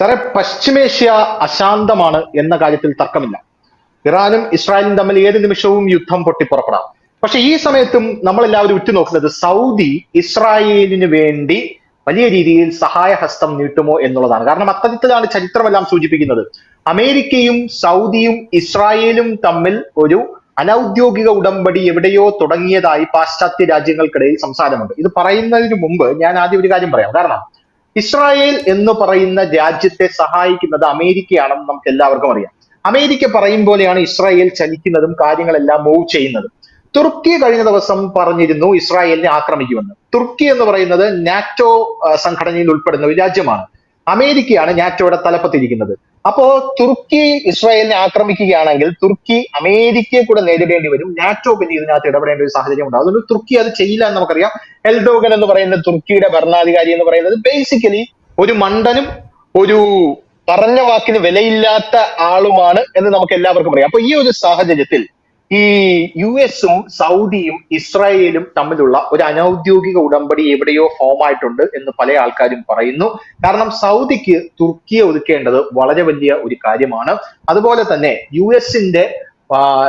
സാറേ, പശ്ചിമേഷ്യ അശാന്തമാണ് എന്ന കാര്യത്തിൽ തർക്കമില്ല. ഇറാനും ഇസ്രായേലും തമ്മിൽ ഏത് നിമിഷവും യുദ്ധം പൊട്ടിപ്പുറപ്പെടാം. പക്ഷെ ഈ സമയത്തും നമ്മളെല്ലാവരും ഉറ്റുനോക്കുന്നത് സൗദി ഇസ്രായേലിന് വേണ്ടി വലിയ രീതിയിൽ സഹായഹസ്തം നീട്ടുമോ എന്നുള്ളതാണ്. കാരണം അത്തരത്തിലാണ് ചരിത്രമെല്ലാം സൂചിപ്പിക്കുന്നത്. അമേരിക്കയും സൗദിയും ഇസ്രായേലും തമ്മിൽ ഒരു അനൗദ്യോഗിക ഉടമ്പടി എവിടെയോ തുടങ്ങിയതായി പാശ്ചാത്യ രാജ്യങ്ങൾക്കിടയിൽ സംസാരമുണ്ട്. ഇത് പറയുന്നതിന് മുമ്പ് ഞാൻ ആദ്യം ഒരു കാര്യം പറയാം. കാരണം ഇസ്രായേൽ എന്ന് പറയുന്ന രാജ്യത്തെ സഹായിക്കുന്നത് അമേരിക്കയാണെന്ന് നമുക്ക് എല്ലാവർക്കും അറിയാം. അമേരിക്ക പറയും പോലെയാണ് ഇസ്രായേൽ ചലിക്കുന്നതും കാര്യങ്ങളെല്ലാം മൂവ് ചെയ്യുന്നതും. തുർക്കി കഴിഞ്ഞ ദിവസം പറഞ്ഞിരുന്നു ഇസ്രായേലിനെ ആക്രമിക്കുമെന്ന്. തുർക്കി എന്ന് പറയുന്നത് നാറ്റോ സംഘടനയിൽ ഉൾപ്പെടുന്ന ഒരു രാജ്യമാണ്. അമേരിക്കയാണ് നാറ്റോയുടെ തലപ്പത്തിരിക്കുന്നത്. അപ്പോ തുർക്കി ഇസ്രായേലിനെ ആക്രമിക്കുകയാണെങ്കിൽ തുർക്കി അമേരിക്കയെ കൂടെ നേരിടേണ്ടി വരും. നാറ്റോ പിന്നെ ഇതിനകത്ത് ഇടപെടേണ്ട ഒരു സാഹചര്യം ഉണ്ടാവും. അതുകൊണ്ട് തുർക്കി അത് ചെയ്യില്ല എന്ന് നമുക്കറിയാം. എൽഡോഗൻ എന്ന് പറയുന്ന തുർക്കിയുടെ ഭരണാധികാരി എന്ന് പറയുന്നത് ബേസിക്കലി ഒരു മണ്ടനും ഒരു പറഞ്ഞ വാക്കിന് വിലയില്ലാത്ത ആളുമാണ് എന്ന് നമുക്ക് എല്ലാവർക്കും അറിയാം. അപ്പൊ ഈ ഒരു സാഹചര്യത്തിൽ ഈ US-ഉം സൗദിയും ഇസ്രായേലും തമ്മിലുള്ള ഒരു അനൗദ്യോഗിക ഉടമ്പടി എവിടെയോ ഫോം ആയിട്ടുണ്ട് എന്ന് പല ആൾക്കാരും പറയുന്നു. കാരണം സൗദിക്ക് തുർക്കിയെ ഒതുക്കേണ്ടത് വളരെ വലിയ ഒരു കാര്യമാണ്. അതുപോലെ തന്നെ US-ന്റെ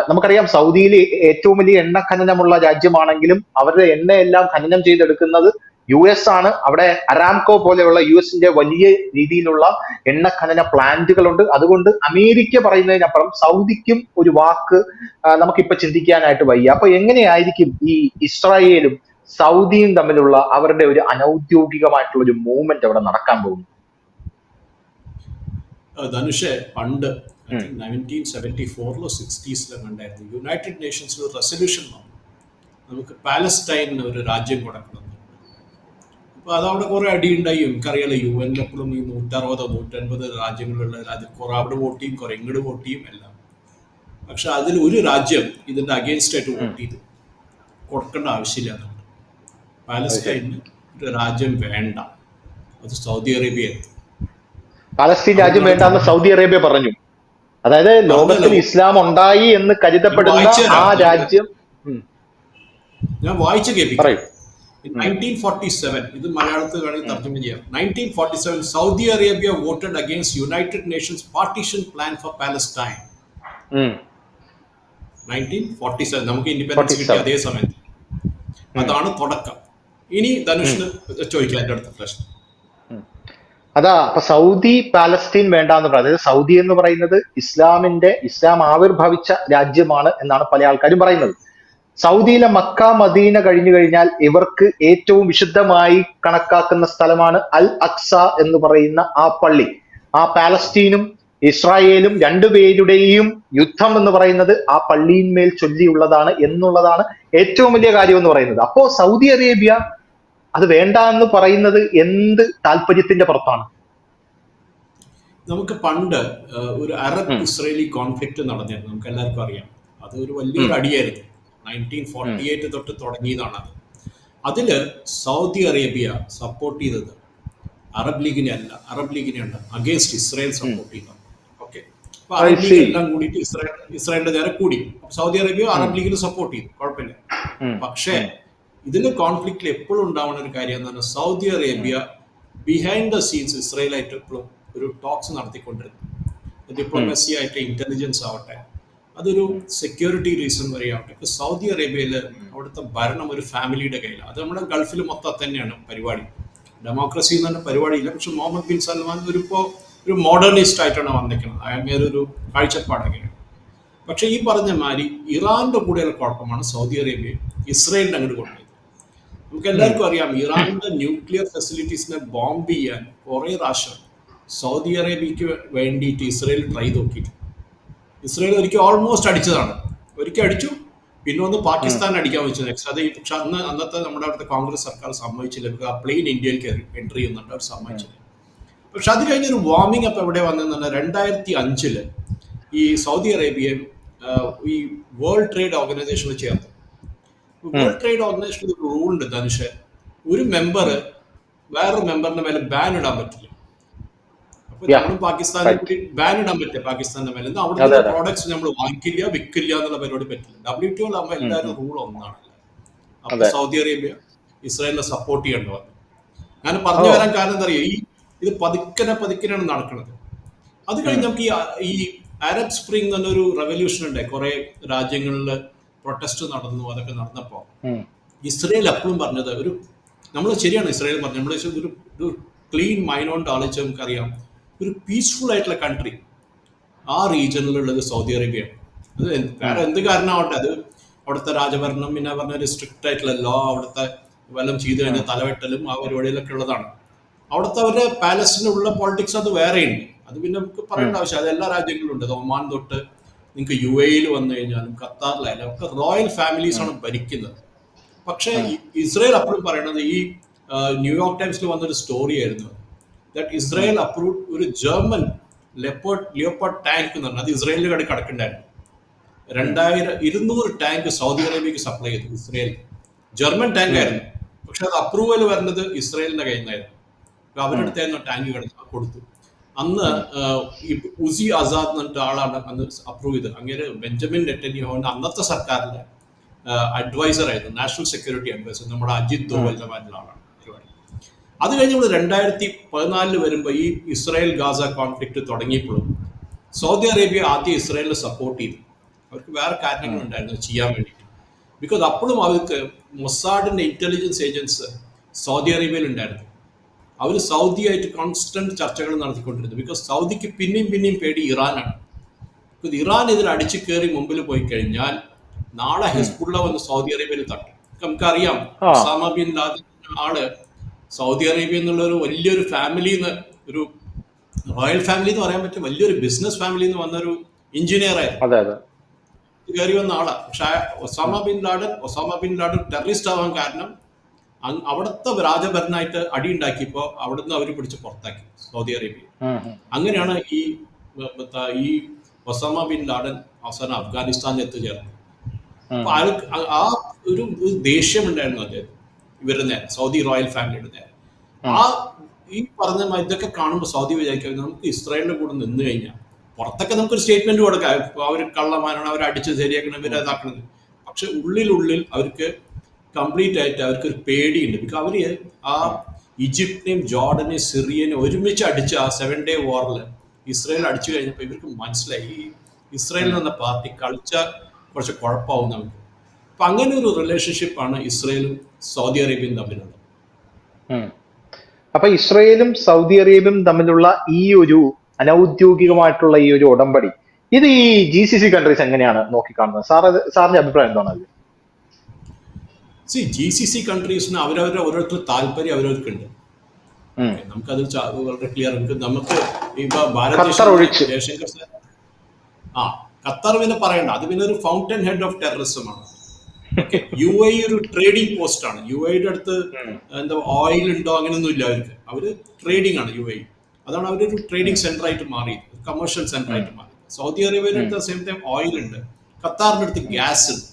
നമുക്കറിയാം സൗദിയിൽ ഏറ്റവും വലിയ എണ്ണ ഖനനമുള്ള രാജ്യമാണെങ്കിലും അവരുടെ എണ്ണയെല്ലാം ഖനനം ചെയ്തെടുക്കുന്നത് US ആണ്. അവിടെ അരാംകോ പോലെയുള്ള US-ന്റെ വലിയ രീതിയിലുള്ള എണ്ണ ഖനന പ്ലാന്റുകളുണ്ട്. അതുകൊണ്ട് അമേരിക്ക പറയുന്നതിനപ്പുറം സൗദിക്കും ഒരു വാക്ക് നമുക്കിപ്പോ ചിന്തിക്കാനായിട്ട് വയ്യ. അപ്പൊ എങ്ങനെയായിരിക്കും ഈ ഇസ്രായേലും സൗദിയും തമ്മിലുള്ള അവരുടെ ഒരു അനൗദ്യോഗികമായിട്ടുള്ള ഒരു മൂവ്മെന്റ് അവിടെ നടക്കാൻ പോകുന്നു? ധനുഷെ, പണ്ട് 1974-ലോ 60-ലോ കണ്ടായിരുന്നു യുണൈറ്റഡ് നേഷൻസിൽ റെസൊല്യൂഷൻ വന്നു, നമുക്ക് പാലസ്റ്റൈനിന് ഒരു രാജ്യം കൊടുക്കണം. അപ്പൊ അതവിടെ കുറെ അടിയുണ്ടായി. എനിക്കറിയാലോ, UN എപ്പോഴും ഈ 160-150 രാജ്യങ്ങളുള്ള അതിൽ കുറെ അവിടെ വോട്ട് ചെയ്യും, കുറെ ഇങ്ങോട്ട് വോട്ട് ചെയ്യും എല്ലാം. പക്ഷെ അതിൽ ഒരു രാജ്യം ഇതിന്റെ അഗേൻസ്റ്റ് ആയിട്ട് വോട്ട് ചെയ്തു, കൊടുക്കേണ്ട ആവശ്യമില്ല എന്നുണ്ട്. പാലസ്റ്റൈനിന് ഒരു രാജ്യം വേണ്ട, അത് സൗദി അറേബ്യ. പാലസ്തീൻ രാജ്യം വേണ്ടെന്ന് സൗദി അറേബ്യ പറഞ്ഞു. അതായത് ലോകത്തിൽ ഇസ്ലാം ഉണ്ടായി എന്ന് കരുതപ്പെടുന്ന ആ രാജ്യം. ഞാൻ വായിച്ചു കേൾപ്പിക്കും. In 1947, ഇത് മലയാളത്തിൽ വേണമെങ്കിൽ തർജ്ജമ ചെയ്യാം. 1947, Saudi Arabia voted against United Nations partition plan for Palestine. 1947, നമുക്ക് ഇൻഡിപെൻഡൻസ് കിട്ടിയ അതേ സമയത്ത്. അതാണ് തുടക്കം. ഇനി ധനുഷിന് ചോദിക്കാം എന്റെ അടുത്ത പ്രശ്നം. അതാ, അപ്പൊ സൗദി പാലസ്തീൻ വേണ്ടാന്ന് പറയുന്നത്, അതായത് സൗദി എന്ന് പറയുന്നത് ഇസ്ലാം ആവിർഭവിച്ച രാജ്യമാണ് എന്നാണ് പല ആൾക്കാരും പറയുന്നത്. സൗദിയിലെ മക്ക മദീന കഴിഞ്ഞു കഴിഞ്ഞാൽ ഇവർക്ക് ഏറ്റവും വിശുദ്ധമായി കണക്കാക്കുന്ന സ്ഥലമാണ് അൽ അക്സ എന്ന് പറയുന്ന ആ പള്ളി. ആ പാലസ്തീനും ഇസ്രായേലും രണ്ടുപേരുടെയും യുദ്ധം എന്ന് പറയുന്നത് ആ പള്ളിയിന്മേൽ ചൊല്ലിയുള്ളതാണ് എന്നുള്ളതാണ് ഏറ്റവും വലിയ കാര്യം എന്ന് പറയുന്നത്. അപ്പോ സൗദി അറേബ്യ അത് വേണ്ട എന്ന് പറയുന്നത് എന്ത് താല്പര്യത്തിന്റെ പുറത്താണ്? നമുക്ക് പണ്ട് ഒരു അറബ് ഇസ്രേലി കോൺഫ്ലിക്റ്റ് നടന്നിരുന്നു, നമുക്ക് എല്ലാവർക്കും അറിയാം. അത് ഒരു വലിയൊരു അടിയായിരുന്നു. 1948 തൊട്ട് തുടങ്ങിയതാണ് അത്. അതില് സൗദി അറേബ്യ സപ്പോർട്ട് ചെയ്തത് അറബ് ലീഗിനെയല്ല, അഗേൻസ്റ്റ് ഇസ്രായേൽ സപ്പോർട്ട് ചെയ്തത്. ഓക്കെ, അപ്പൊ അറബ് ലീഗ് എല്ലാം കൂടിയിട്ട് ഇസ്രായേലിന്റെ നേരെ കൂടി. സൗദി അറേബ്യ അറബ് ലീഗിന് സപ്പോർട്ട് ചെയ്തു, കുഴപ്പമില്ല. പക്ഷേ ഇതിന്റെ കോൺഫ്ലിക്റ്റിൽ എപ്പോഴും ഉണ്ടാവുന്ന ഒരു കാര്യം എന്ന് പറഞ്ഞാൽ Saudi Arabia behind the scenes ഇസ്രായേലായിട്ട് എപ്പോഴും ഒരു ടോക്സ് നടത്തിക്കൊണ്ടിരുന്നു. ഡിപ്ലോമസി ആയിട്ട്, ഇന്റലിജൻസ് ആവട്ടെ, അതൊരു സെക്യൂരിറ്റി റീസൺ വരെയാവട്ടെ. സൗദി അറേബ്യയിൽ അവിടുത്തെ ഭരണം ഒരു ഫാമിലിയുടെ കയ്യിലാണ്. അത് നമ്മുടെ ഗൾഫിൽ മൊത്തം തന്നെയാണ് പരിപാടി. ഡെമോക്രസി എന്ന് പറഞ്ഞ പരിപാടിയില്ല. പക്ഷെ മുഹമ്മദ് ബിൻ സൽമാൻ ഒരു മോഡേണിസ്റ്റ് ആയിട്ടാണ് വന്നിരിക്കുന്നത്. അങ്ങനെ ഒരു കാഴ്ചപ്പാടൊക്കെയാണ്. പക്ഷെ ഈ പറഞ്ഞ മാതിരി ഇറാന്റെ കൂടെയുള്ള കുഴപ്പമാണ് സൗദി അറേബ്യ ഇസ്രായേലിനെ അങ്ങോട്ട് കൊണ്ടുപോയത്. നമുക്ക് എല്ലാവർക്കും അറിയാം, ഇറാന്റെ ന്യൂക്ലിയർ ഫെസിലിറ്റീസിനെ ബോംബ് ചെയ്യാൻ കുറെ പ്രാവശ്യം സൗദി അറേബ്യക്ക് വേണ്ടിയിട്ട് ഇസ്രായേൽ ട്രൈ നോക്കിയിട്ട്. ഇസ്രായേൽ ഒരിക്കൽ ഓൾമോസ്റ്റ് അടിച്ചതാണ്, ഒരിക്കൽ അടിച്ചു, പിന്നെ ഒന്ന് പാകിസ്ഥാൻ അടിക്കാൻ വെച്ചത് നെക്സ്റ്റ്. അത് പക്ഷെ അന്നത്തെ നമ്മുടെ അവിടുത്തെ കോൺഗ്രസ് സർക്കാർ സമ്മതിച്ചില്ല. ആ പ്ലെയിൻ ഇന്ത്യയിലേക്ക് എൻട്രി ചെയ്യുന്നുണ്ട്, അവർ സമ്മതിച്ചില്ല. പക്ഷെ അത് കഴിഞ്ഞൊരു വാർമിംഗ് അപ്പ് എവിടെ വന്നതെന്ന് പറഞ്ഞാൽ 2005 ഈ സൗദി അറേബ്യയും ഈ വേൾഡ് ട്രേഡ് ഓർഗനൈസേഷനിൽ ചേർന്നു. വേൾഡ് ട്രേഡ് ഓർഗനൈസേഷനിൽ ഒരു റൂൾ ഉണ്ട് ധനുഷ്, ഒരു മെമ്പർ വേറൊരു മെമ്പറിന്റെ മേലെ ബാൻ ഇടാൻ പറ്റില്ല. അപ്പൊ നമ്മളും പാകിസ്ഥാനെ കൂടി ബാൻ ഇടാൻ പറ്റില്ല പാകിസ്ഥാന്റെ മേലെ. അവിടുത്തെ പ്രോഡക്ട്സ് നമ്മൾ വാങ്ങിക്കില്ല, വിൽക്കില്ല എന്നുള്ള പരിപാടി പറ്റില്ല. WTO ആകുമ്പോൾ എല്ലാവരും റൂൾ ഒന്നാണല്ലോ. അപ്പൊ സൗദി അറേബ്യ ഇസ്രായേലിനെ സപ്പോർട്ട് ചെയ്യേണ്ടി വന്നു. ഞാൻ പറഞ്ഞു വരാൻ കാരണം എന്താ അറിയാം, ഈ ഇത് പതുക്കനെയാണ് നടക്കുന്നത്. അത് കഴിഞ്ഞ് നമുക്ക് ഈ അറബ് സ്പ്രിംഗ് എന്നൊരു റെവല്യൂഷൻ ഉണ്ടായി. കുറെ രാജ്യങ്ങളിൽ പ്രൊട്ടസ്റ്റ് നടന്നു. അതൊക്കെ നടന്നപ്പോൾ ഇസ്രയേൽ അപ്പോഴും പറഞ്ഞത് നമ്മൾ ശരിയാണ് ഇസ്രയേൽ പറഞ്ഞത്, നമ്മൾ ഒരു ക്ലീൻ മൈൻഡ് കൊണ്ട് ആലോചിച്ച് നമുക്കറിയാം, ഒരു പീസ്ഫുൾ ആയിട്ടുള്ള കൺട്രി ആ റീജിയനിലുള്ളത് സൗദി അറേബ്യയാണ്. അത് വേറെ എന്ത് കാരണമാവട്ടെ, അത് അവിടുത്തെ രാജഭരണം, പിന്നെ പറഞ്ഞ ഒരു സ്ട്രിക്റ്റ് ആയിട്ടുള്ള ലോ, അവിടുത്തെ വല്ലതും ചെയ്തു കഴിഞ്ഞാൽ തലവെട്ടലും ആ പരിപാടിയിലൊക്കെ ഉള്ളതാണ്. അവിടുത്തെ അവരുടെ പാലസിനുള്ള പോളിറ്റിക്സ് അത് വേറെയുണ്ട്. അത് പിന്നെ നമുക്ക് പറയേണ്ട ആവശ്യം, അത് എല്ലാ രാജ്യങ്ങളിലും ഉണ്ട്. ഒമാൻ തൊട്ട് നിങ്ങൾക്ക് UAE വന്നു കഴിഞ്ഞാലും ഖത്താറിലായാലും ഒക്കെ റോയൽ ഫാമിലീസ് ആണ് ഭരിക്കുന്നത്. പക്ഷേ ഇസ്രയേൽ അപ്പോഴും പറയണത്, ഈ ന്യൂയോർക്ക് ടൈംസിൽ വന്നൊരു സ്റ്റോറി ആയിരുന്നു, ദാറ്റ് ഇസ്രയേൽ അപ്രൂവ് ഒരു ജർമ്മൻ ലിയോപ്പാർഡ് ടാങ്ക് എന്ന് പറഞ്ഞാൽ അത് ഇസ്രയേലിന്റെ കട കിടക്കുന്നുണ്ടായിരുന്നു. 200 ടാങ്ക് സൗദി അറേബ്യക്ക് സപ്ലൈ ചെയ്തു ഇസ്രയേൽ. ജർമ്മൻ ടാങ്ക് ആയിരുന്നു, പക്ഷെ അത് അപ്രൂവൽ വരുന്നത് ഇസ്രയേലിന്റെ കയ്യിൽ നിന്നായിരുന്നു. അവരെടുത്തായിരുന്നു ടാങ്ക് കൊടുത്തു. അന്ന് ഉസി ആസാദ് എന്ന് പറഞ്ഞിട്ട് ആളാണ് അന്ന് അപ്രൂവ് ചെയ്തത്. അങ്ങനെ ബെഞ്ചമിൻ നെറ്റന്യാഹുവിന്റെ അന്നത്തെ സർക്കാരിന്റെ അഡ്വൈസർ ആയിരുന്നു, നാഷണൽ സെക്യൂരിറ്റി അഡ്വൈസർ, നമ്മുടെ അജിത് ദോവലിന്റെ മാറ്റുള്ള ആളാണ് പരിപാടി. അത് കഴിഞ്ഞ് നമ്മൾ 2014 വരുമ്പോൾ ഈ ഇസ്രായേൽ ഗാസ കോൺഫ്ലിക്റ്റ് തുടങ്ങിയപ്പോഴും സൗദി അറേബ്യ ആദ്യം ഇസ്രായേലിനെ സപ്പോർട്ട് ചെയ്തു. അവർക്ക് വേറെ കാരണങ്ങളുണ്ടായിരുന്നു ചെയ്യാൻ വേണ്ടിയിട്ട്. ബിക്കോസ് അപ്പോഴും അവർക്ക് മൊസാഡിന്റെ ഇന്റലിജൻസ് ഏജൻസ് സൗദി അറേബ്യയിൽ ഉണ്ടായിരുന്നു. അവർ സൗദിയായിട്ട് കോൺസ്റ്റന്റ് ചർച്ചകൾ നടത്തിക്കൊണ്ടിരുന്നു. ബിക്കോസ് സൗദിക്ക് പിന്നെയും പേടി ഇറാനാണ്. ഇറാൻ ഇതിൽ അടിച്ചു കയറി മുമ്പിൽ പോയി കഴിഞ്ഞാൽ നാളെ ഹിസ്ബുള്ള വന്ന് സൗദി അറേബ്യയിൽ തട്ടും. നമുക്കറിയാം, ഒസാമ ബിൻ ലാദൻ ആള് സൗദി അറേബ്യ എന്നുള്ള ഒരു വലിയൊരു ഫാമിലിന്ന്, ഒരു റോയൽ ഫാമിലി എന്ന് പറയാൻ പറ്റും, വലിയൊരു ബിസിനസ് ഫാമിലി എന്ന് വന്നൊരു എഞ്ചിനീയർ ആയിരുന്നു, കയറി വന്ന ആളാ. പക്ഷെ ഒസാമ ബിൻ ലാഡൻ ടെററിസ്റ്റ് ആവാൻ കാരണം അവിടുത്തെ രാജഭരണമായിട്ട് അടി ഉണ്ടാക്കിയപ്പോൾ അവിടുന്ന് അവർ പിടിച്ച് പുറത്താക്കി സൗദി അറേബ്യ. അങ്ങനെയാണ് ഈ ഒസാമ ബിൻ ലാഡൻ അവസാനം അഫ്ഗാനിസ്ഥാനിൽ എത്തിച്ചേർന്നത്. അപ്പൊ ആ ഒരു ദേഷ്യം ഉണ്ടായിരുന്നു അദ്ദേഹം ഇവരുടെ നേരെ, സൗദി റോയൽ ഫാമിലിയുടെ നേരെ. ഈ പറഞ്ഞ ഇതൊക്കെ കാണുമ്പോൾ സൗദി വിചാരിക്കുന്നത്, നമുക്ക് ഇസ്രായേലിന്റെ കൂടെ നിന്ന് കഴിഞ്ഞാൽ പുറത്തൊക്കെ നമുക്കൊരു സ്റ്റേറ്റ്മെന്റ് കൊടുക്കാം, അവർ കള്ളന്മാരാണ്, അവർ അടിച്ച് ശരിയാക്കണം, ഇവരെ ഇതാക്കണത്. പക്ഷെ ഉള്ളിൽ അവർക്ക് കംപ്ലീറ്റ് ആയിട്ട് അവർക്കൊരു പേടിയുണ്ട്. ബിക്കോസ് അവര് ആ ഈജിപ്തിനെയും ജോർഡനെയും സിറിയനെയും ഒരുമിച്ച് അടിച്ച് ആ 7 Day വാറിൽ ഇസ്രായേൽ അടിച്ചു കഴിഞ്ഞപ്പോൾ ഇവർക്ക് മനസ്സിലായി, ഈ ഇസ്രായേലിൽ എന്ന പാർട്ടി കളിച്ചാൽ കുറച്ച് കുഴപ്പമാവും നമുക്ക്. അപ്പൊ അങ്ങനെ ഒരു റിലേഷൻഷിപ്പാണ് ഇസ്രായേലും സൗദി അറേബ്യയും തമ്മിലുള്ളത്. അപ്പൊ ഇസ്രായേലും സൗദി അറേബ്യയും തമ്മിലുള്ള ഈ ഒരു അനൌദ്യോഗികമായിട്ടുള്ള ഈ ഒരു ഉടമ്പടി, ഇത് ഈ GCC കൺട്രീസ് എങ്ങനെയാണ് നോക്കിക്കാണുന്നത്? സാറിന്റെ അഭിപ്രായം എന്താണ്? GCC കൺട്രീസിന് അവരവരുടെ ഓരോരുത്തർ താല്പര്യം അവരവർക്കുണ്ട്. നമുക്കത് വളരെ ക്ലിയർ. നമുക്ക് ഇപ്പൊ ജയശങ്കർ സാർ, ഖത്തർ പിന്നെ പറയണ്ട, അത് പിന്നെ ഒരു ഫൗണ്ടൻ ഹെഡ് ഓഫ് ടെററിസം ആണ്. UAE ഒരു ട്രേഡിംഗ് പോസ്റ്റ് ആണ്. UAEയുടെ അടുത്ത് എന്താ ഓയിൽ ഉണ്ടോ അങ്ങനെയൊന്നും ഇല്ല അവർക്ക്. അവര് ട്രേഡിംഗ് ആണ് UAE. അതാണ് അവരൊരു ട്രേഡിംഗ് സെന്റർ ആയിട്ട് മാറി, കമേഴ്ഷ്യൽ സെന്റർ ആയിട്ട് മാറി. സൗദി അറേബ്യയുടെ അടുത്ത് സെയിം ടൈം ഓയിൽ ഉണ്ട്, ഖത്താറിന്റെ അടുത്ത് ഗ്യാസ് ഉണ്ട്.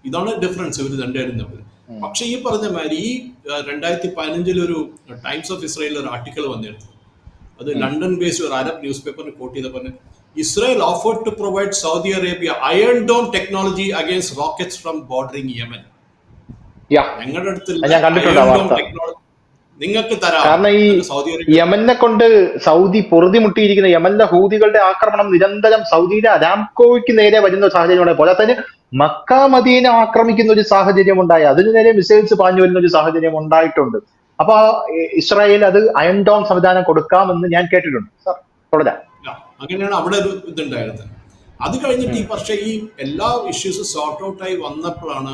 ഇതാണ് ഡിഫറൻസ് ഇവർ രണ്ടുപേരും തമ്മിൽ. പക്ഷെ ഈ പറഞ്ഞ മാതിരി ഈ 2015 ഒരു ടൈംസ് ഓഫ് ഇസ്രായേൽ ഒരു ആർട്ടിക്കിൾ വന്നിരുന്നു. അത് ലണ്ടൻ ബേസ്ഡ് ഒരു അറബ് ന്യൂസ് പേപ്പറിന് കോട്ട് ചെയ്ത പറഞ്ഞ്, Israel offered to provide Saudi Arabia Iron Dome technology against rockets from bordering Yemen. ഞങ്ങളുടെ അടുത്ത് നിങ്ങൾക്ക് തരാം. കാരണം ഈ യമനെ കൊണ്ട് സൗദി പൊറുതിമുട്ടിയിരിക്കുന്ന യമനിലെ ഹൂതികളുടെ ആക്രമണം നിരന്തരം സൗദിയിലെ അരാംകോയ്ക്ക് നേരെ വരുന്ന സാഹചര്യം ഉണ്ടായി. പോലെ തന്നെ മക്ക മദീന ആക്രമിക്കുന്ന ഒരു സാഹചര്യം ഉണ്ടായി, അതിനു നേരെ മിസൈൽസ് പാഞ്ഞു വരുന്ന ഒരു സാഹചര്യം ഉണ്ടായിട്ടുണ്ട്. അപ്പൊ ഇസ്രായേൽ അത് അയൺ ഡോം സംവിധാനം കൊടുക്കാമെന്ന് ഞാൻ കേട്ടിട്ടുണ്ട്. സാർ തുടരാം. അങ്ങനെയാണ് അവിടെ ഒരു ഇതുണ്ടായിരുന്നത്. അത് കഴിഞ്ഞിട്ട് പക്ഷേ ഈ എല്ലാ ഇഷ്യൂസ് സോർട്ട് ഔട്ട് ആയി വന്നപ്പോഴാണ്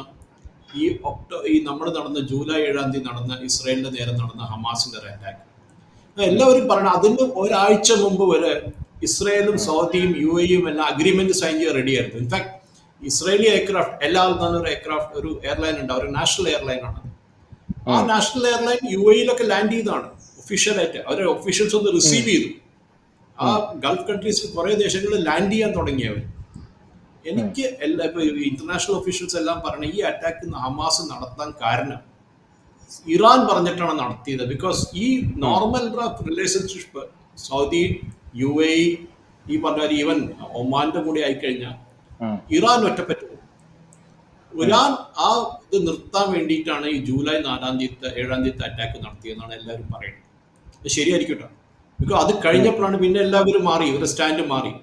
ഈ നമ്മൾ നടന്ന ജൂലൈ 7 നടന്ന ഇസ്രായേലിന്റെ നേരെ നടന്ന ഹമാസിന്റെ അറ്റാക്ക്. എല്ലാവരും പറയണം, അതിന് ഒരാഴ്ച മുമ്പ് വരെ ഇസ്രായേലും സൗദിയും UAEയും എല്ലാം അഗ്രിമെന്റ് സൈൻ ചെയ്യാൻ റെഡിയായിരുന്നു. ഇൻഫാക്ട് ഇസ്രായേലി എയർക്രാഫ്റ്റ്, ഒരു എയർക്രാഫ്റ്റ്, ഒരു എയർലൈൻ ഉണ്ട്, ഒരു നാഷണൽ എയർലൈൻ ആണ്. ആ നാഷണൽ എയർലൈൻ UAEയിലൊക്കെ ലാൻഡ് ചെയ്തതാണ് ഒഫീഷ്യലായിട്ട്. അവരെ ഒഫീഷ്യൽസ് ഒന്ന് റിസീവ് ചെയ്തു. ആ ഗൾഫ് കൺട്രീസിൽ കുറെ ദേശങ്ങളിൽ ലാൻഡ് ചെയ്യാൻ തുടങ്ങിയവർ. എനിക്ക് ഇപ്പൊ ഇന്റർനാഷണൽ ഒഫീഷ്യൽസ് എല്ലാം പറഞ്ഞ ഈ അറ്റാക്ക് ഹമാസ് നടത്താൻ കാരണം ഇറാൻ പറഞ്ഞിട്ടാണ് നടത്തിയത്. ബിക്കോസ് ഈ നോർമൽ റിലേഷൻഷിപ്പ് സൗദി, UAE, ഈ പറഞ്ഞ ഈവൻ ഒമാന്റെ കൂടെ ആയിക്കഴിഞ്ഞാൽ ഇറാൻ ഒറ്റപ്പെട്ടു. ഇറാൻ ആ ഇത് നിർത്താൻ വേണ്ടിയിട്ടാണ് ഈ ജൂലൈ 7 അറ്റാക്ക് നടത്തിയെന്നാണ് എല്ലാവരും പറയുന്നത്. ശരിയായിരിക്കും കേട്ടോ. ബിക്കോസ് അത് കഴിഞ്ഞപ്പോഴാണ് പിന്നെ എല്ലാവരും മാറി, ഒരു സ്റ്റാൻഡ് മാറി.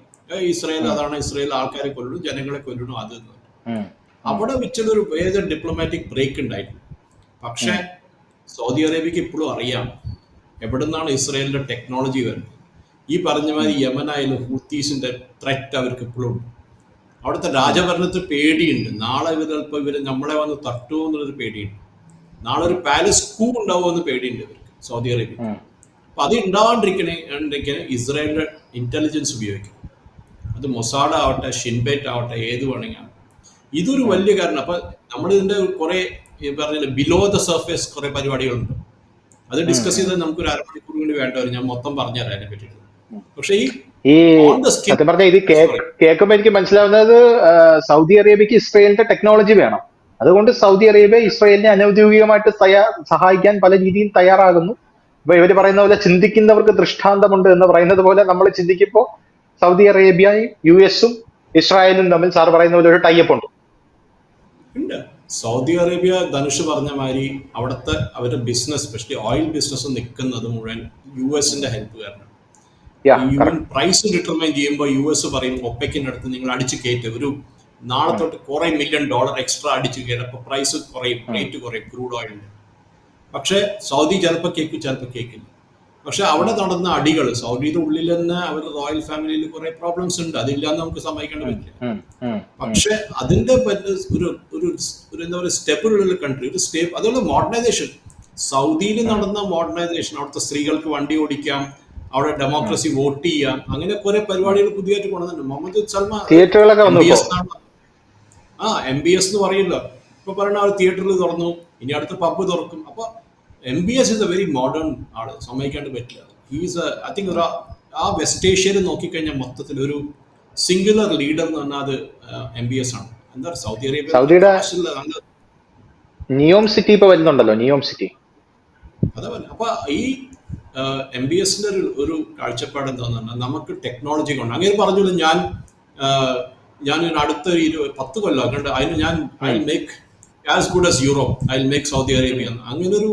ഇസ്രായേൽ ഉം, അതാണ്, ഇസ്രായേൽ ആൾക്കാരെ കൊല്ലണം, ജനങ്ങളെ കൊല്ലണം, അത് എന്ന് പറഞ്ഞു. ഉം, ഉം, അവിടെ വെച്ചൊരു വേറെ ഡിപ്ലോമാറ്റിക് ബ്രേക്ക് ഉണ്ടായിരുന്നു. പക്ഷേ ഉം, സൗദി അറേബ്യക്ക് ഇപ്പോഴും അറിയാം എവിടെ നിന്നാണ് ഇസ്രായേലിന്റെ ടെക്നോളജി വരുന്നത്. ഈ പറഞ്ഞ ഉം, മാതിരി യമനായാലും ഹൂത്തീസിന്റെ ത്രെറ്റ് അവർക്ക് ഇപ്പോഴും ഉണ്ട്. അവിടുത്തെ ഉം, രാജഭരണത്തിൽ പേടിയുണ്ട്, നാളെ ഇവര് നമ്മളെ വന്ന് തട്ടുമോ എന്നുള്ളൊരു പേടിയുണ്ട്. നാളെ ഒരു ഉം, പാലസ് കൂ ഉണ്ടാവുമോ എന്ന് പേടിയുണ്ട് ഇവർക്ക്, സൗദി അറേബ്യക്ക്. ഉം, അപ്പൊ അത് ഉണ്ടാവാണ്ടിരിക്കണേ ഇസ്രായേലിന്റെ ഇന്റലിജൻസ് ഉപയോഗിക്കും. അത് മൊസാഡ് ആവട്ടെ, ഷിൻബേറ്റ് ആവട്ടെ, ഏത് വേണമെങ്കിൽ. ഇതൊരു ഉം. വലിയ കാരണം. അപ്പൊ നമ്മൾ ഇതിന്റെ കുറെ ഈ പറഞ്ഞ ബിലോ ദ സർഫേസ് കുറെ പരിപാടികളുണ്ട്. അത് ഉം, ഡിസ്കസ് ഉം, ചെയ്താൽ നമുക്കൊരു അരമണിക്കൂർ കൂടി വേണ്ട വരും. ഞാൻ മൊത്തം പറഞ്ഞുതരാം അതിനെ പറ്റിയിട്ട്. ഉം. പക്ഷെ ഈ ഈ ഓൺ ദ സ്കിൻ, സത്യം പറഞ്ഞ ഇത് സോറി, കേൾക്കുമ്പോൾ എനിക്ക് മനസ്സിലാവുന്നത് സൗദി അറേബ്യക്ക് ഇസ്രയേലിന്റെ ടെക്നോളജി വേണം. അതുകൊണ്ട് സൗദി അറേബ്യ ഇസ്രയേലിനെ അനൗദ്യോഗികമായിട്ട് സഹായിക്കാൻ പല രീതിയിൽ തയ്യാറാകുന്നു. ഇപ്പൊ ഇവര് പറയുന്ന പോലെ ചിന്തിക്കുന്നവർക്ക് ദൃഷ്ടാന്തമുണ്ട് എന്ന് പറയുന്നത് പോലെ നമ്മൾ ചിന്തിക്കുമ്പോൾ സൗദി അറേബ്യയും US-ഉം ഇസ്രായേലും തമ്മിൽ സാർ പറയുന്ന പോലെ ഒരു ടൈപ്പ് ഉണ്ട്. ഉണ്ട്. സൗദി അറേബ്യ ധനുഷ് പറഞ്ഞ മാതിരി അവിടുത്തെ അവരുടെ ബിസിനസ്, സ്പെഷ്യലി ഓയിൽ ബിസിനസ് നിൽക്കുന്നത് മുഴുവൻ US-ന്റെ ഹെൽപ്പ് കാരണം. യാ, ഈവൻ കറക്റ്റ്. പ്രൈസ് ഡിറ്റർമൈൻ ചെയ്യുമ്പോൾ US പറയും ഒപ്പക്കിന്റെ അടുത്ത് നിങ്ങൾ അടിച്ചു കയറ്റും, ഒരു നാളെ തൊട്ട് കുറെ $1 million എക്സ്ട്രാ അടിച്ചു കയറും, അപ്പൊ പ്രൈസ് കുറയും, റേറ്റ് കുറയും ക്രൂഡ് ഓയിലിന്. പക്ഷെ സൗദി ചിലപ്പോൾ കേൾക്കും, ചിലപ്പോൾ കേൾക്കില്ല. പക്ഷെ അവിടെ നടന്ന അടികൾ, സൗദിയുടെ ഉള്ളിൽ തന്നെ അവരുടെ റോയൽ ഫാമിലിയിൽ കുറെ പ്രോബ്ലംസ് ഉണ്ട്, അതില്ലാന്ന് നമുക്ക് സമ്മതിക്കേണ്ടി പറ്റില്ല. പക്ഷെ അതിന്റെ ഒരു ഒരു ഒരു എന്താ പറയുക, സ്റ്റെബിൾ കൺട്രി, ഒരു സ്റ്റേബിൾ, അതുപോലെ മോഡേണൈസേഷൻ. സൗദിയിൽ നടന്ന മോഡേണൈസേഷൻ, അവിടുത്തെ സ്ത്രീകൾക്ക് വണ്ടി ഓടിക്കാം, അവിടെ ഡെമോക്രസി വോട്ട് ചെയ്യാം, അങ്ങനെ കുറെ പരിപാടികൾ പുതിയതായിട്ട് കൊണ്ടുവന്നിട്ടുണ്ട്. മുഹമ്മദ് സൽമാൻ തിയേറ്ററുകളൊക്കെ വന്നു ഇപ്പോ. MBS എന്ന് പറയില്ല, ഇപ്പൊ പറയുന്ന ആൾ തിയേറ്ററിൽ തുറന്നു, ഇനി അടുത്ത പബ്ബ് തുറക്കും. അപ്പൊ MBS is A very modern ആള്, സമ്മതിക്കാണ്ട് പറ്റില്ല. ഹീസ് ഐ തിങ്ക് ആ വെസ്റ്റ് ഏഷ്യയിൽ നോക്കിക്കഴിഞ്ഞാൽ മൊത്തത്തിൽ ഒരു സിംഗുലർ ലീഡർ എന്ന് പറഞ്ഞാൽ അത് MBS ആണ്. എന്താ സൗദി അറേബ്യ സൗദിയുടെ കാശുള്ള നല്ല, നിയോം സിറ്റി ഇപ്പൊ വരുന്നുണ്ടല്ലോ, നിയോം സിറ്റി. അതേപോലെ. അപ്പൊ ഈ MBSന്റെ ഒരു കാഴ്ചപ്പാട് എന്താന്ന് പറഞ്ഞാൽ നമുക്ക് ടെക്നോളജി കൊണ്ട് അങ്ങനെ പറഞ്ഞോളൂ. ഞാൻ അടുത്ത 10 കൊല്ലം കണ്ട് അതിന് ഞാൻ I make as good as Europe, I make Saudi Arabia എന്ന് അങ്ങനെ ഒരു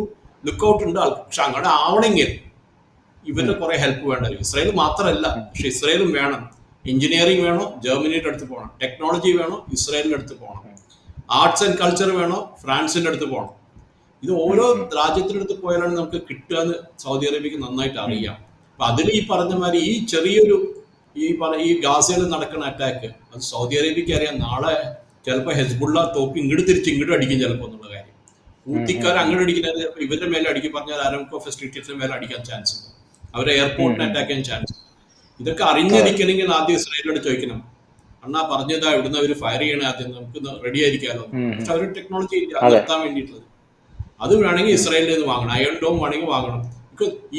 ലുക്കൗട്ട് ഉണ്ട് ആൾക്ക്. പക്ഷെ അങ്ങനെ ആവണമെങ്കിൽ ഇവരുടെ കുറെ ഹെൽപ്പ് വേണ്ട. ഇസ്രായേൽ മാത്രമല്ല, പക്ഷെ ഇസ്രായേലും വേണം. എഞ്ചിനീയറിംഗ് വേണോ, ജർമ്മനിയുടെ അടുത്ത് പോകണം. ടെക്നോളജി വേണോ, ഇസ്രായേലിന്റെ അടുത്ത് പോകണം. ആർട്സ് ആൻഡ് കൾച്ചർ വേണോ, ഫ്രാൻസിന്റെ അടുത്ത് പോകണം. ഇത് ഓരോ രാജ്യത്തിന്റെ അടുത്ത് പോയാലാണ് നമുക്ക് കിട്ടുക എന്ന് സൗദി അറേബ്യക്ക് നന്നായിട്ട് അറിയാം. അപ്പൊ അതിൽ ഈ പറഞ്ഞ മാതിരി ഈ ചെറിയൊരു ഈ ഗാസയിൽ നടക്കുന്ന അറ്റാക്ക്, അത് സൗദി അറേബ്യക്ക് അറിയാം നാളെ ചിലപ്പോൾ ഹെസ്ബുള്ള തോക്ക് ഇങ്ങോട്ട് തിരിച്ച് ഇങ്ങോട്ട് അടിക്കും ചിലപ്പോൾ എന്നുള്ള കാര്യം. ഊത്തിക്കാർ അങ്ങോട്ട് അടിക്കുന്നത് ചിലപ്പോൾ ഇവരുടെ മേലെ അടിക്കും, പറഞ്ഞാൽ അരംകോ ഫെസിലിറ്റീസിന് മേലെ അടിക്കാൻ ചാൻസ് ഉണ്ട്, അവരെ എയർപോർട്ടിനെ അറ്റാക്ക് ചെയ്യാൻ ചാൻസ്. ഇതൊക്കെ അറിഞ്ഞിരിക്കണമെങ്കിൽ ആദ്യം ഇസ്രായേലിനോട് ചോദിക്കണം, അണ്ണാ പറഞ്ഞതാ ഇവിടുന്ന് അവർ ഫയർ ചെയ്യണേ, ആദ്യം നമുക്ക് റെഡി ആയിരിക്കാമല്ലോ. പക്ഷെ അവർ ടെക്നോളജി ഇല്ല നിർത്താൻ വേണ്ടിയിട്ടുള്ളത്. അത് വേണമെങ്കിൽ ഇസ്രായേലിൽ നിന്ന് വാങ്ങണം, അയൺ ഡോം വേണമെങ്കിൽ വാങ്ങണം.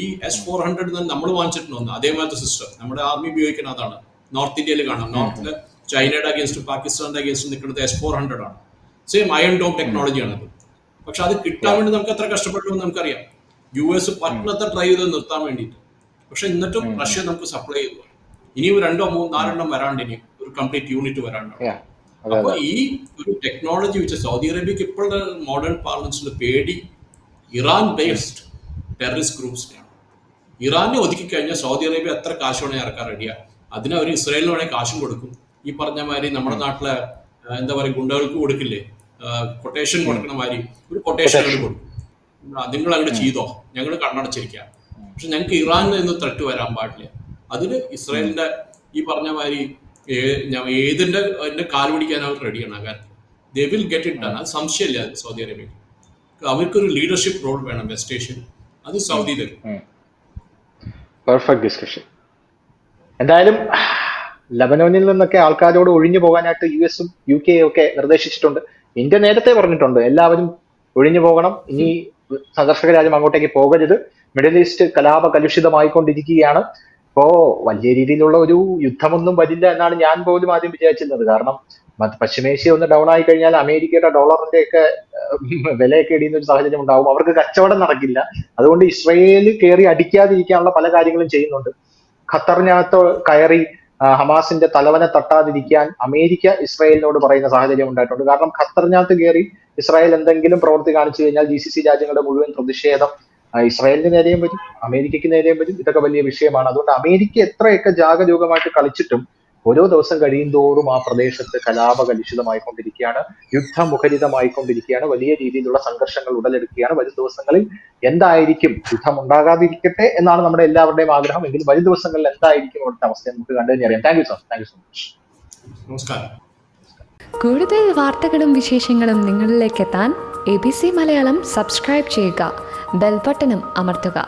ഈ S-400 നമ്മൾ വാങ്ങിച്ചിട്ടുണ്ടോ അതേമാതിരി സിസ്റ്റം നമ്മുടെ ആർമി ഉപയോഗിക്കുന്ന അതാണ്. നോർത്ത് ഇന്ത്യയിൽ കാണാം, നോർത്തില് ചൈനയുടെ അഗേൻസ്റ്റ് പാകിസ്ഥാന്റെ അഗേൻസ്റ്റ് നിൽക്കുന്നത് S-400 ആണ്. സെയിം അയൺ ഡോം ടെക്നോളജിയാണത്. പക്ഷെ അത് കിട്ടാൻ വേണ്ടി നമുക്ക് എത്ര കഷ്ടപ്പെട്ടു എന്ന് നമുക്കറിയാം. US പട്ടണത്തെ ട്രൈ ചെയ്ത് നിർത്താൻ വേണ്ടിയിട്ട്. പക്ഷെ എന്നിട്ടും റഷ്യ നമുക്ക് സപ്ലൈ ചെയ്തു. ഇനിയും 2-3-4 വരാണ്ട്, ഇനി ഒരു കംപ്ലീറ്റ് യൂണിറ്റ് വരാണ്ടാണ്. അപ്പൊ ഈ ഒരു ടെക്നോളജി വെച്ച് സൗദി അറേബ്യക്ക് ഇപ്പോഴുള്ള മോഡേൺ പാർലൻസിൽ പേടി ഇറാൻ ബേസ്ഡ് ടെററിസ്റ്റ് ഗ്രൂപ്പ്സിനെയാണ്. ഇറാനെ ഒതുക്കി കഴിഞ്ഞാൽ സൗദി അറേബ്യ എത്ര കാശ് വേണമെങ്കിൽ ഇറക്കാൻ റെഡിയാണ്. അതിന് അവർ ഇസ്രായേലിന് വേണമെങ്കിൽ കാശും കൊടുക്കും. ഈ പറഞ്ഞ മാതിരി നമ്മുടെ നാട്ടിലെ എന്താ പറയുക ഗുണ്ടകൾക്ക് കൊടുക്കില്ലേ, കൊട്ടേഷൻ കൊടുക്കണ മാതിരി ഒരു കൊട്ടേഷൻ അവർ കൊടുക്കും. നിങ്ങൾ അങ്ങോട്ട് ചെയ്തോ, ഞങ്ങൾ കണ്ണടച്ചിരിക്കാം. പക്ഷെ ഞങ്ങൾക്ക് ഇറാനിൽ നിന്ന് ത്രെട്ട് വരാൻ പാടില്ല. അതിന് ഇസ്രായേലിന്റെ ഈ പറഞ്ഞ മാതിരി ഏതിന്റെ കാൽ പിടിക്കാൻ അവർ റെഡിയാണ്. ആ കാര്യത്തിൽ they will get it done, അത് സംശയമില്ല. സൗദി അറേബ്യക്ക് അവർക്കൊരു ലീഡർഷിപ്പ് റോൾ വേണം വെസ്റ്റ് ഏഷ്യൻ, അത് സൗദി തരും. Perfect discussion. എന്തായാലും ലബനോനിൽ നിന്നൊക്കെ ആൾക്കാരോട് ഒഴിഞ്ഞു പോകാനായിട്ട് US-ഉം UK-യും ഒക്കെ നിർദ്ദേശിച്ചിട്ടുണ്ട്. ഇന്ത്യ നേരത്തെ പറഞ്ഞിട്ടുണ്ട് എല്ലാവരും ഒഴിഞ്ഞു പോകണം, ഇനി സന്ദർശക രാജ്യം അങ്ങോട്ടേക്ക് പോകരുത്, മിഡിൽ ഈസ്റ്റ് കലാപ കലുഷിതമായിക്കൊണ്ടിരിക്കുകയാണ്. ഇപ്പോ വലിയ രീതിയിലുള്ള ഒരു യുദ്ധമൊന്നും വരില്ല എന്നാണ് ഞാൻ പോലും ആദ്യം വിചാരിച്ചിരുന്നത്. കാരണം പശ്ചിമേഷ്യ ഒന്ന് ഡൗൺ ആയി കഴിഞ്ഞാൽ അമേരിക്കയുടെ ഡോളറിന്റെ ഒക്കെ വിലയൊക്കെ ഇടിയുന്ന ഒരു സാഹചര്യം ഉണ്ടാവും, അവർക്ക് കച്ചവടം നടക്കില്ല. അതുകൊണ്ട് ഇസ്രയേൽ കയറി അടിക്കാതിരിക്കാനുള്ള പല കാര്യങ്ങളും ചെയ്യുന്നുണ്ട്. ഖത്തറിനകത്ത് കയറി ഹമാസിന്റെ തലവനെ തട്ടാതിരിക്കാൻ അമേരിക്ക ഇസ്രായേലിനോട് പറയുന്ന സാഹചര്യം ഉണ്ടായിട്ടുണ്ട്. കാരണം ഖത്തറിനകത്ത് കയറി ഇസ്രായേൽ എന്തെങ്കിലും പ്രവൃത്തി കാണിച്ചു കഴിഞ്ഞാൽ GCC രാജ്യങ്ങളുടെ മുഴുവൻ പ്രതിഷേധം ഇസ്രായേലിന് നേരെയും വരും, അമേരിക്കയ്ക്ക് നേരെയും വരും. ഇതൊക്കെ വലിയ വിഷയമാണ്. അതുകൊണ്ട് അമേരിക്ക എത്രയൊക്കെ ജാഗരൂകമായിട്ട് കളിച്ചിട്ടും ഓരോ ദിവസം കഴിയും തോറും ആ പ്രദേശത്ത് കലാപകലുഷിതമായിക്കൊണ്ടിരിക്കുകയാണ്, യുദ്ധമുഖരിതമായിക്കൊണ്ടിരിക്കുകയാണ്, വലിയ രീതിയിലുള്ള സംഘർഷങ്ങൾ ഉടലെടുക്കുകയാണ്. വരും ദിവസങ്ങളിൽ എന്തായിരിക്കും, യുദ്ധം ഉണ്ടാകാതിരിക്കട്ടെ എന്നാണ് നമ്മുടെ എല്ലാവരുടെയും ആഗ്രഹം. എങ്കിലും വരും ദിവസങ്ങളിൽ എന്തായിരിക്കും അവിടുത്തെ അവസ്ഥ നമുക്ക് കണ്ടു കഴിഞ്ഞറിയാം. Thank you sir, thank you so much. നമസ്കാരം. കൂടുതൽ വാർത്തകളും വിശേഷങ്ങളും നിങ്ങളിലേക്ക് എത്താൻ ABC മലയാളം സബ്സ്ക്രൈബ് ചെയ്യുക, ബെൽബട്ടനും അമർത്തുക.